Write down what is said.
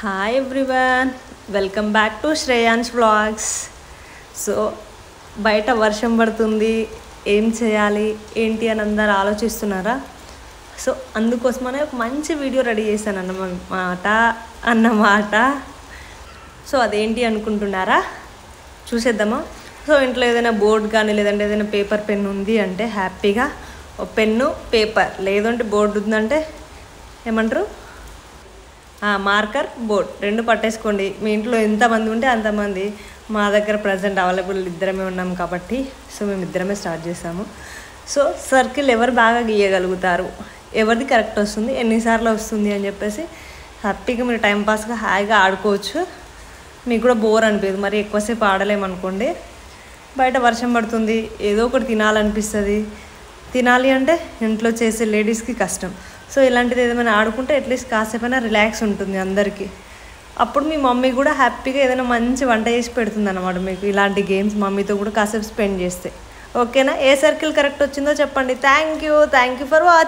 Hi everyone, welcome back to Shreyans vlogs. So బయట వర్షం పడుతుంది, ఏం చేయాలి ఏంటి అని అందరు ఆలోచిస్తున్నారా? సో అందుకోసమనే ఒక మంచి వీడియో రెడీ చేశాను అన్నమాట. సో అదేంటి అనుకుంటున్నారా? చూసేద్దామా? సో ఇంట్లో ఏదైనా బోర్డు కానీ లేదంటే ఏదైనా పేపర్ పెన్ ఉంది అంటే హ్యాపీగా ఒక పెన్ను పేపర్, లేదంటే బోర్డు ఉందంటే ఏమంటారు మార్కర్ బోర్డ్ రెండు పట్టేసుకోండి. మీ ఇంట్లో ఎంతమంది ఉంటే అంతమంది. మా దగ్గర ప్రజెంట్ అవైలబుల్ ఇద్దరమే ఉన్నాం కాబట్టి సో మేము ఇద్దరమే స్టార్ట్ చేసాము. సో సర్కిల్ ఎవరు బాగా గీయగలుగుతారు, ఎవరిది కరెక్ట్ వస్తుంది, ఎన్నిసార్లు వస్తుంది అని చెప్పేసి హ్యాపీగా మీరు టైంపాస్గా హాయిగా ఆడుకోవచ్చు. మీకు కూడా బోర్ అనిపించదు. మరి ఎక్కువసేపు ఆడలేమనుకోండి, బయట వర్షం పడుతుంది, ఏదో ఒకటి తినాలనిపిస్తుంది. తినాలి అంటే ఇంట్లో చేసే లేడీస్కి కష్టం. సో ఇలాంటిది ఏదైనా ఆడుకుంటే అట్లీస్ట్ కాసేపైనా రిలాక్స్ ఉంటుంది అందరికీ. అప్పుడు మీ మమ్మీ కూడా హ్యాపీగా ఏదైనా మంచి వంట చేసి పెడుతుంది అన్నమాట మీకు. ఇలాంటి గేమ్స్ మమ్మీతో కూడా కాసేపు స్పెండ్ చేస్తే ఓకేనా? ఏ సర్కిల్ కరెక్ట్ వచ్చిందో చెప్పండి. Thank you for watching.